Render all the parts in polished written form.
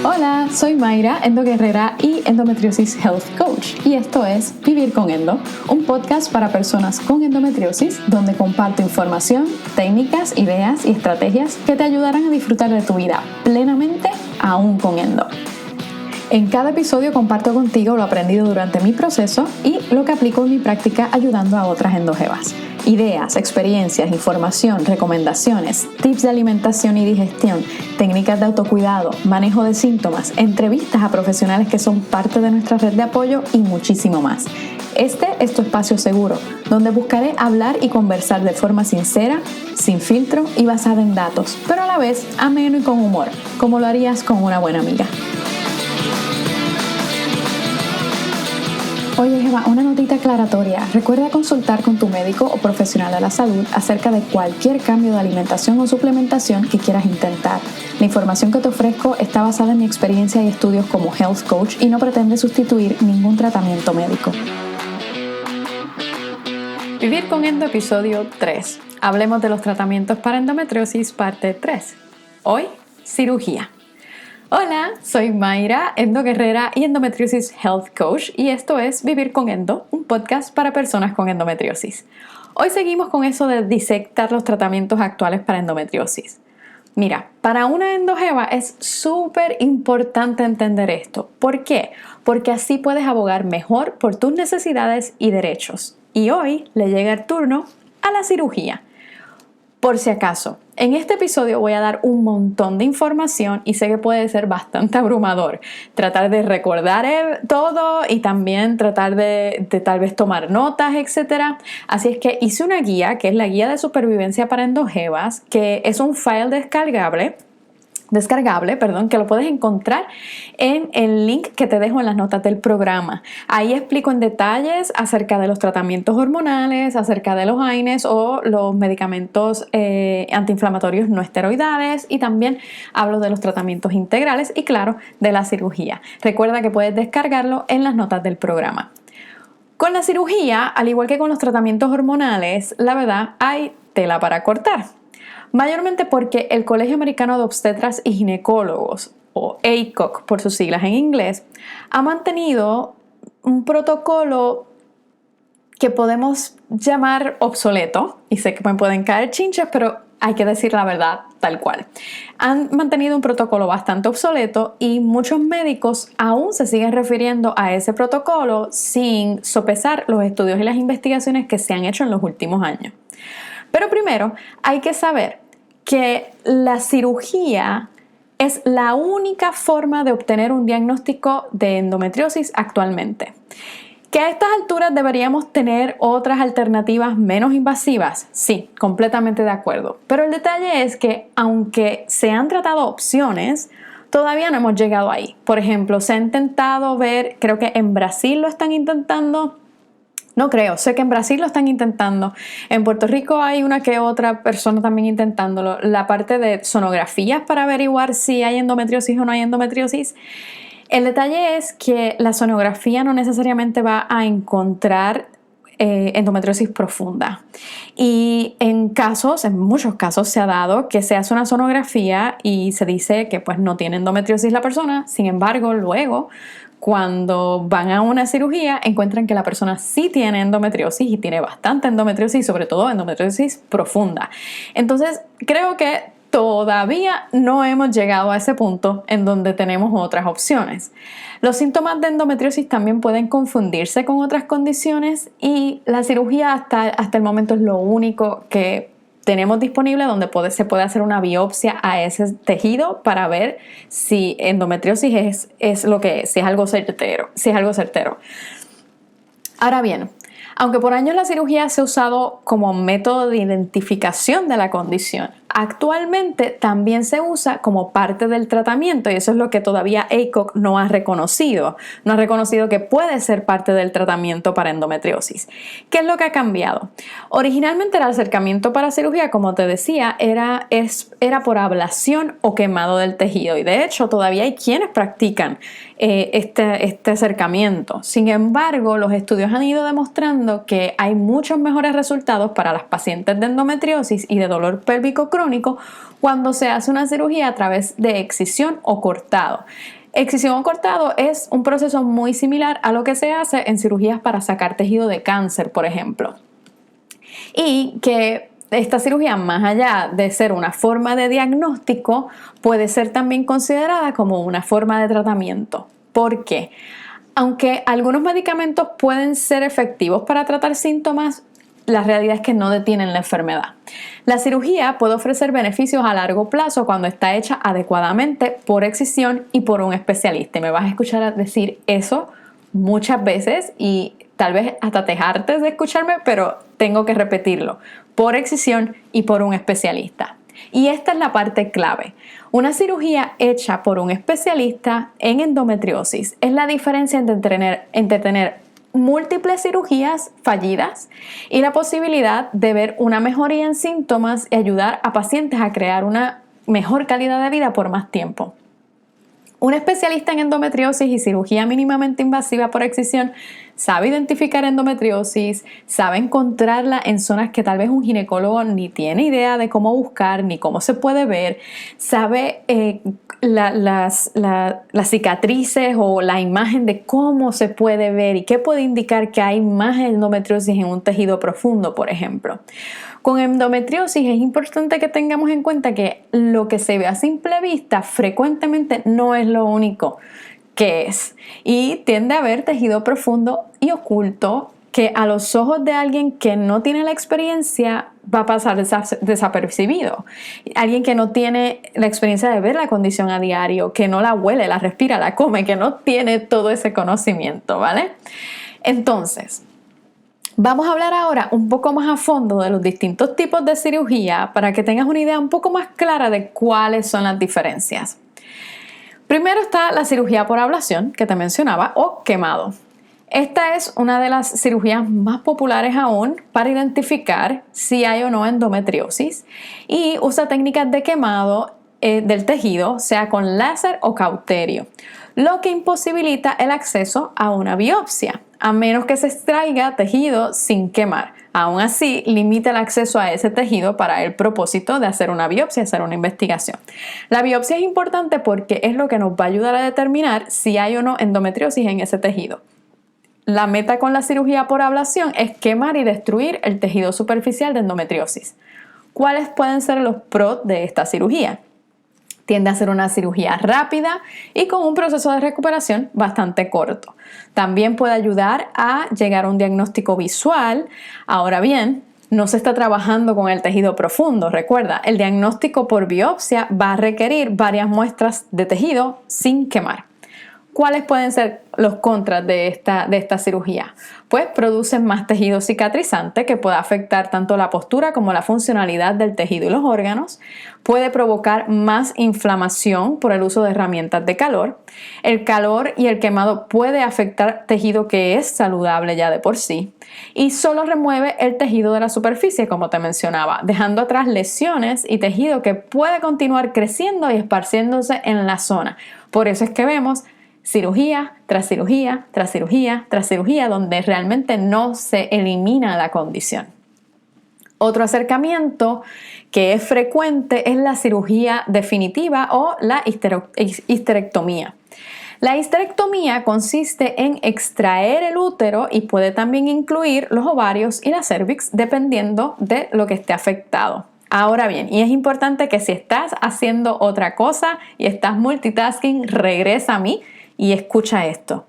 Hola, soy Mayra, endoguerrera y endometriosis health coach, y esto es Vivir con Endo, un podcast para personas con endometriosis donde comparto información, técnicas, ideas y estrategias que te ayudarán a disfrutar de tu vida plenamente aún con endo. En cada episodio comparto contigo lo aprendido durante mi proceso y lo que aplico en mi práctica ayudando a otras endojebas. Ideas, experiencias, información, recomendaciones, tips de alimentación y digestión, técnicas de autocuidado, manejo de síntomas, entrevistas a profesionales que son parte de nuestra red de apoyo y muchísimo más. Este es tu espacio seguro, donde buscaré hablar y conversar de forma sincera, sin filtro y basada en datos, pero a la vez ameno y con humor, como lo harías con una buena amiga. Oye, Eva, una notita aclaratoria. Recuerda consultar con tu médico o profesional de la salud acerca de cualquier cambio de alimentación o suplementación que quieras intentar. La información que te ofrezco está basada en mi experiencia y estudios como health coach y no pretende sustituir ningún tratamiento médico. Vivir con Endo, episodio 3. Hablemos de los tratamientos para endometriosis, parte 3. Hoy, cirugía. Hola, soy Mayra, endoguerrera y endometriosis health coach, y esto es Vivir con Endo, un podcast para personas con endometriosis. Hoy seguimos con eso de disectar los tratamientos actuales para endometriosis. Mira, para una endojeva es súper importante entender esto. ¿Por qué? Porque así puedes abogar mejor por tus necesidades y derechos. Y hoy le llega el turno a la cirugía. Por si acaso, en este episodio voy a dar un montón de información y sé que puede ser bastante abrumador. Tratar de recordar todo y también tratar de tal vez tomar notas, etc. Así es que hice una guía, que es la guía de supervivencia para endojevas, que es un file descargable, que lo puedes encontrar en el link que te dejo en las notas del programa. Ahí explico en detalles acerca de los tratamientos hormonales, acerca de los AINEs o los medicamentos antiinflamatorios no esteroidales, y también hablo de los tratamientos integrales y, claro, de la cirugía. Recuerda que puedes descargarlo en las notas del programa. Con la cirugía, al igual que con los tratamientos hormonales, la verdad, hay tela para cortar. Mayormente porque el Colegio Americano de Obstetras y Ginecólogos, o ACOG por sus siglas en inglés, ha mantenido un protocolo que podemos llamar obsoleto, y sé que me pueden caer chinches, pero hay que decir la verdad tal cual. Han mantenido un protocolo bastante obsoleto y muchos médicos aún se siguen refiriendo a ese protocolo sin sopesar los estudios y las investigaciones que se han hecho en los últimos años. Pero primero hay que saber que la cirugía es la única forma de obtener un diagnóstico de endometriosis actualmente. ¿Que a estas alturas deberíamos tener otras alternativas menos invasivas? Sí, completamente de acuerdo. Pero el detalle es que aunque se han tratado opciones, todavía no hemos llegado ahí. Por ejemplo, se ha intentado ver, creo que en Brasil lo están intentando. No creo, sé que en Brasil lo están intentando. En Puerto Rico hay una que otra persona también intentándolo. La parte de sonografías para averiguar si hay endometriosis o no hay endometriosis. El detalle es que la sonografía no necesariamente va a encontrar endometriosis profunda. Y en muchos casos se ha dado que se hace una sonografía y se dice que pues no tiene endometriosis la persona. Sin embargo, luego, cuando van a una cirugía, encuentran que la persona sí tiene endometriosis, y tiene bastante endometriosis, y sobre todo endometriosis profunda. Entonces, creo que todavía no hemos llegado a ese punto en donde tenemos otras opciones. Los síntomas de endometriosis también pueden confundirse con otras condiciones, y la cirugía hasta el momento es lo único que tenemos disponible donde se puede hacer una biopsia a ese tejido para ver si endometriosis es lo que es, si es algo certero. Ahora bien, aunque por años la cirugía se ha usado como método de identificación de la condición, actualmente también se usa como parte del tratamiento, y eso es lo que todavía ACOG no ha reconocido. No ha reconocido que puede ser parte del tratamiento para endometriosis. ¿Qué es lo que ha cambiado? Originalmente el acercamiento para cirugía, como te decía, era por ablación o quemado del tejido, y de hecho todavía hay quienes practican este acercamiento. Sin embargo, los estudios han ido demostrando que hay muchos mejores resultados para las pacientes de endometriosis y de dolor pélvico crónico cuando se hace una cirugía a través de excisión o cortado. Excisión o cortado es un proceso muy similar a lo que se hace en cirugías para sacar tejido de cáncer, por ejemplo. Y que esta cirugía, más allá de ser una forma de diagnóstico, puede ser también considerada como una forma de tratamiento. ¿Por qué? Aunque algunos medicamentos pueden ser efectivos para tratar síntomas, la realidad es que no detienen la enfermedad. La cirugía puede ofrecer beneficios a largo plazo cuando está hecha adecuadamente por excisión y por un especialista. Y me vas a escuchar decir eso muchas veces y tal vez hasta te hartes de escucharme, pero tengo que repetirlo. Por excisión y por un especialista. Y esta es la parte clave. Una cirugía hecha por un especialista en endometriosis es la diferencia entre tener múltiples cirugías fallidas y la posibilidad de ver una mejoría en síntomas y ayudar a pacientes a crear una mejor calidad de vida por más tiempo. Un especialista en endometriosis y cirugía mínimamente invasiva por excisión sabe identificar endometriosis, sabe encontrarla en zonas que tal vez un ginecólogo ni tiene idea de cómo buscar ni cómo se puede ver, sabe las cicatrices o la imagen de cómo se puede ver y qué puede indicar que hay más endometriosis en un tejido profundo, por ejemplo. Con endometriosis es importante que tengamos en cuenta que lo que se ve a simple vista frecuentemente no es lo único que es y tiende a haber tejido profundo y oculto que a los ojos de alguien que no tiene la experiencia va a pasar desapercibido. Alguien que no tiene la experiencia de ver la condición a diario, que no la huele, la respira, la come, que no tiene todo ese conocimiento, ¿vale? Entonces, vamos a hablar ahora un poco más a fondo de los distintos tipos de cirugía para que tengas una idea un poco más clara de cuáles son las diferencias. Primero está la cirugía por ablación, que te mencionaba, o quemado. Esta es una de las cirugías más populares aún para identificar si hay o no endometriosis y usa técnicas de quemado del tejido, sea con láser o cauterio, lo que imposibilita el acceso a una biopsia, a menos que se extraiga tejido sin quemar. Aún así, limita el acceso a ese tejido para el propósito de hacer una biopsia, hacer una investigación. La biopsia es importante porque es lo que nos va a ayudar a determinar si hay o no endometriosis en ese tejido. La meta con la cirugía por ablación es quemar y destruir el tejido superficial de endometriosis. ¿Cuáles pueden ser los pros de esta cirugía? Tiende a ser una cirugía rápida y con un proceso de recuperación bastante corto. También puede ayudar a llegar a un diagnóstico visual. Ahora bien, no se está trabajando con el tejido profundo. Recuerda, el diagnóstico por biopsia va a requerir varias muestras de tejido sin quemar. ¿Cuáles pueden ser los contras de esta cirugía? Pues producen más tejido cicatrizante que puede afectar tanto la postura como la funcionalidad del tejido y los órganos. Puede provocar más inflamación por el uso de herramientas de calor. El calor y el quemado puede afectar tejido que es saludable ya de por sí. Y solo remueve el tejido de la superficie, como te mencionaba, dejando atrás lesiones y tejido que puede continuar creciendo y esparciéndose en la zona. Por eso es que vemos cirugía tras cirugía, tras cirugía, tras cirugía, donde realmente no se elimina la condición. Otro acercamiento que es frecuente es la cirugía definitiva o la histerectomía. La histerectomía consiste en extraer el útero y puede también incluir los ovarios y la cervix dependiendo de lo que esté afectado. Ahora bien, y es importante que si estás haciendo otra cosa y estás multitasking, regresa a mí y escucha esto.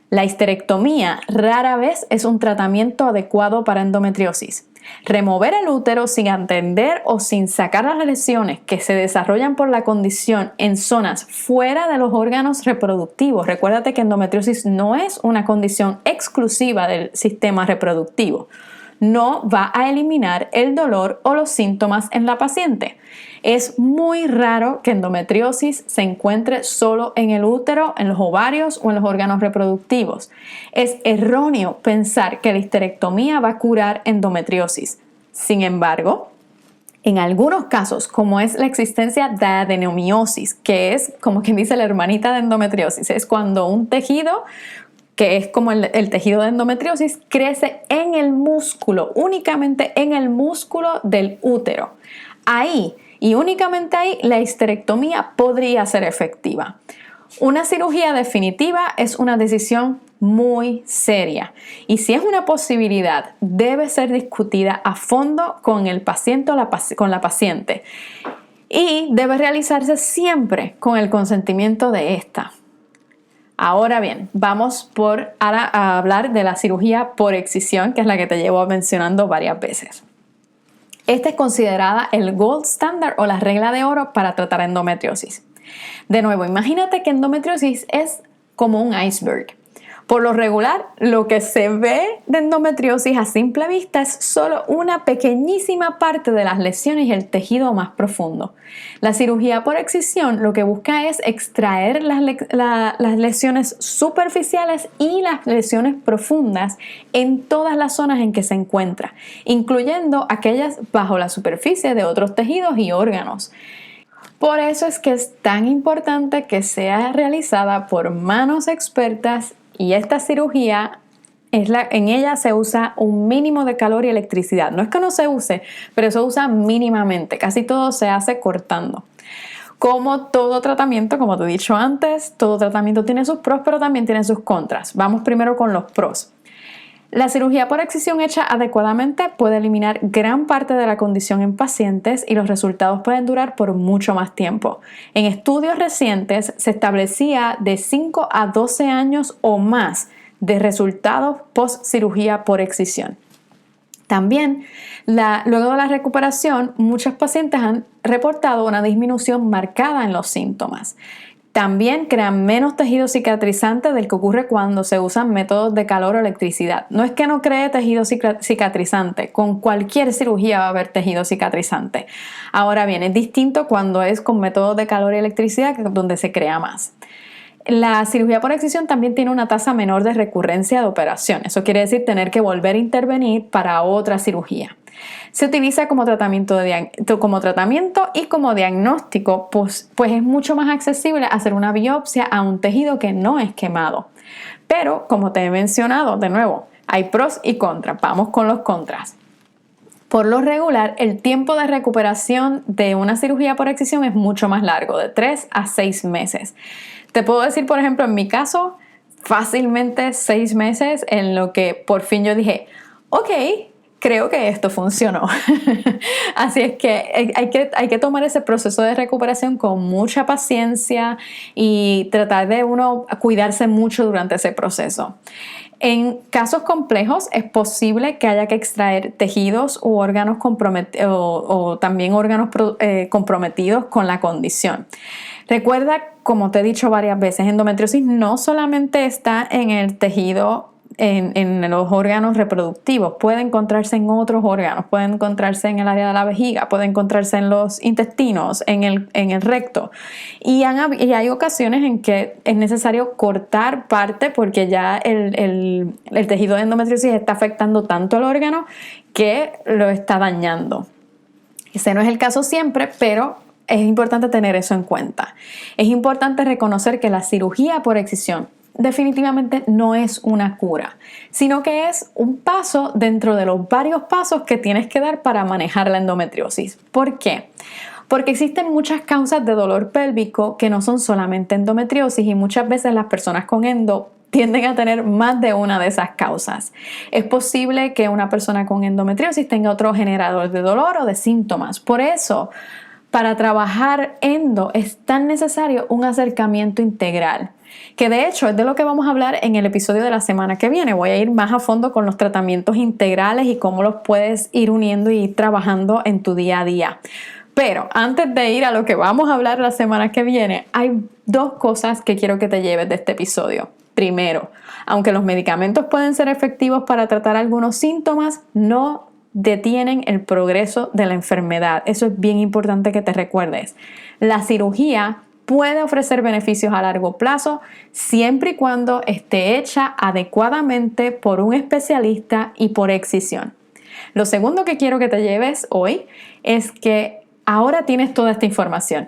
La histerectomía rara vez es un tratamiento adecuado para endometriosis. Remover el útero sin atender o sin sacar las lesiones que se desarrollan por la condición en zonas fuera de los órganos reproductivos. Recuérdate que endometriosis no es una condición exclusiva del sistema reproductivo. No va a eliminar el dolor o los síntomas en la paciente. Es muy raro que endometriosis se encuentre solo en el útero, en los ovarios o en los órganos reproductivos. Es erróneo pensar que la histerectomía va a curar endometriosis. Sin embargo, En algunos casos, como es la existencia de adenomiosis, que es como quien dice la hermanita de endometriosis, es cuando un tejido que es como el tejido de endometriosis, crece en el músculo, únicamente en el músculo del útero. Ahí, y únicamente ahí, la histerectomía podría ser efectiva. Una cirugía definitiva es una decisión muy seria y si es una posibilidad, debe ser discutida a fondo con el paciente o con la paciente y debe realizarse siempre con el consentimiento de esta. Ahora bien, vamos ahora a hablar de la cirugía por excisión, que es la que te llevo mencionando varias veces. Esta es considerada el gold standard o la regla de oro para tratar endometriosis. De nuevo, imagínate que endometriosis es como un iceberg. Por lo regular, lo que se ve de endometriosis a simple vista es solo una pequeñísima parte de las lesiones y el tejido más profundo. La cirugía por excisión lo que busca es extraer las lesiones superficiales y las lesiones profundas en todas las zonas en que se encuentra, incluyendo aquellas bajo la superficie de otros tejidos y órganos. Por eso es que es tan importante que sea realizada por manos expertas y esta cirugía, en ella se usa un mínimo de calor y electricidad. No es que no se use, pero se usa mínimamente. Casi todo se hace cortando. Como todo tratamiento, como te he dicho antes, todo tratamiento tiene sus pros, pero también tiene sus contras. Vamos primero con los pros. La cirugía por excisión hecha adecuadamente puede eliminar gran parte de la condición en pacientes y los resultados pueden durar por mucho más tiempo. En estudios recientes se establecía de 5 a 12 años o más de resultados post cirugía por excisión. También, luego de la recuperación, muchos pacientes han reportado una disminución marcada en los síntomas. También crean menos tejido cicatrizante del que ocurre cuando se usan métodos de calor o electricidad. No es que no cree tejido cicatrizante, con cualquier cirugía va a haber tejido cicatrizante. Ahora bien, es distinto cuando es con métodos de calor y electricidad, que es donde se crea más. La cirugía por excisión también tiene una tasa menor de recurrencia de operación. Eso quiere decir tener que volver a intervenir para otra cirugía. Se utiliza como tratamiento y como diagnóstico, pues es mucho más accesible hacer una biopsia a un tejido que no es quemado. Pero, como te he mencionado, de nuevo, hay pros y contras. Vamos con los contras. Por lo regular, el tiempo de recuperación de una cirugía por excisión es mucho más largo, de 3 a 6 meses. Te puedo decir, por ejemplo, en mi caso, fácilmente 6 meses en lo que por fin yo dije, ok, creo que esto funcionó. Así es que hay que tomar ese proceso de recuperación con mucha paciencia y tratar de uno cuidarse mucho durante ese proceso. En casos complejos es posible que haya que extraer tejidos u órganos comprometidos o también órganos comprometidos con la condición. Recuerda, como te he dicho varias veces, endometriosis no solamente está en el tejido, en los órganos reproductivos, puede encontrarse en otros órganos, puede encontrarse en el área de la vejiga, puede encontrarse en los intestinos, en el recto. Y hay ocasiones en que es necesario cortar parte porque ya el tejido de endometriosis está afectando tanto al órgano que lo está dañando. Ese no es el caso siempre, pero es importante tener eso en cuenta. Es importante reconocer que la cirugía por excisión definitivamente no es una cura, sino que es un paso dentro de los varios pasos que tienes que dar para manejar la endometriosis. ¿Por qué? Porque existen muchas causas de dolor pélvico que no son solamente endometriosis y muchas veces las personas con endo tienden a tener más de una de esas causas. Es posible que una persona con endometriosis tenga otro generador de dolor o de síntomas. Por eso, para trabajar endo es tan necesario un acercamiento integral, que de hecho es de lo que vamos a hablar en el episodio de la semana que viene. Voy a ir más a fondo con los tratamientos integrales y cómo los puedes ir uniendo y ir trabajando en tu día a día. Pero antes de ir a lo que vamos a hablar la semana que viene, hay 2 cosas que quiero que te lleves de este episodio. Primero, aunque los medicamentos pueden ser efectivos para tratar algunos síntomas, no detienen el progreso de la enfermedad. Eso es bien importante que te recuerdes. La cirugía puede ofrecer beneficios a largo plazo siempre y cuando esté hecha adecuadamente por un especialista y por excisión. Lo segundo que quiero que te lleves hoy es que ahora tienes toda esta información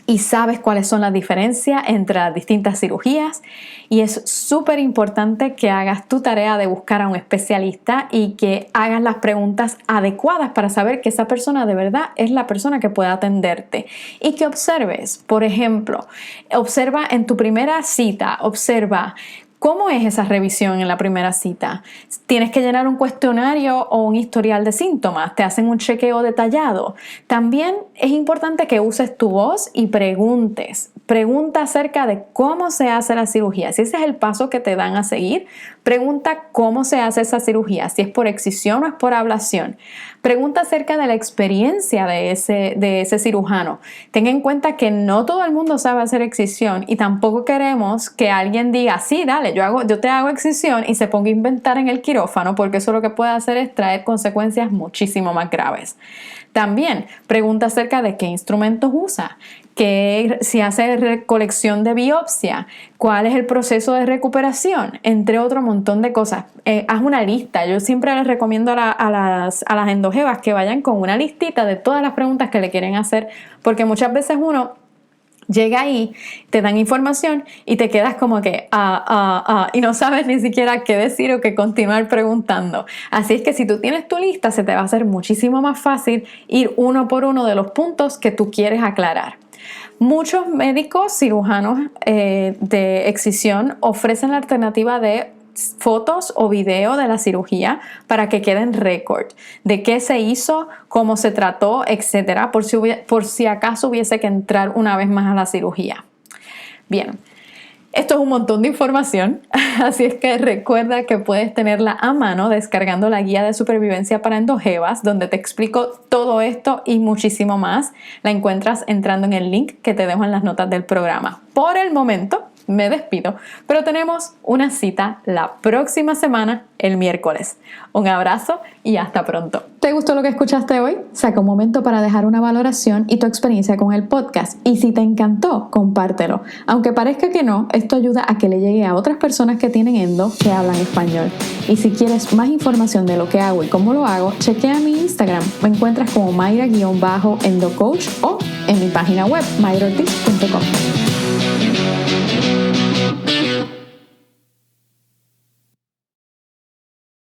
y sabes cuáles son las diferencias entre las distintas cirugías, y es súper importante que hagas tu tarea de buscar a un especialista y que hagas las preguntas adecuadas para saber que esa persona de verdad es la persona que puede atenderte, y que observes, por ejemplo, observa en tu primera cita, observa ¿cómo es esa revisión en la primera cita? ¿Tienes que llenar un cuestionario o un historial de síntomas? ¿Te hacen un chequeo detallado? También es importante que uses tu voz y preguntes. Pregunta acerca de cómo se hace la cirugía. Si ese es el paso que te dan a seguir, pregunta cómo se hace esa cirugía, si es por excisión o es por ablación. Pregunta acerca de la experiencia de ese cirujano. Ten en cuenta que no todo el mundo sabe hacer excisión y tampoco queremos que alguien diga, sí, dale, yo te hago excisión y se ponga a inventar en el quirófano, porque eso lo que puede hacer es traer consecuencias muchísimo más graves. También pregunta acerca de qué instrumentos usa, si hace recolección de biopsia, cuál es el proceso de recuperación, entre otro montón de cosas. Haz una lista. Yo siempre les recomiendo a las endojebas que vayan con una listita de todas las preguntas que le quieren hacer, porque muchas veces uno llega ahí, te dan información y te quedas como que y no sabes ni siquiera qué decir o qué continuar preguntando. Así es que si tú tienes tu lista, se te va a hacer muchísimo más fácil ir uno por uno de los puntos que tú quieres aclarar. Muchos médicos cirujanos de excisión ofrecen la alternativa de fotos o video de la cirugía para que queden récord de qué se hizo, cómo se trató, etcétera, por si acaso hubiese que entrar una vez más a la cirugía. Bien, esto es un montón de información, así es que recuerda que puedes tenerla a mano descargando la guía de supervivencia para endojebas, donde te explico todo esto y muchísimo más. La encuentras entrando en el link que te dejo en las notas del programa. Por el momento me despido, pero tenemos una cita la próxima semana, el miércoles. Un abrazo y hasta pronto. ¿Te gustó lo que escuchaste hoy? Saca un momento para dejar una valoración y tu experiencia con el podcast. Y si te encantó, compártelo. Aunque parezca que no, esto ayuda a que le llegue a otras personas que tienen endo que hablan español. Y si quieres más información de lo que hago y cómo lo hago, chequea mi Instagram. Me encuentras como Mayra_endocoach o en mi página web, mayrortiz.com.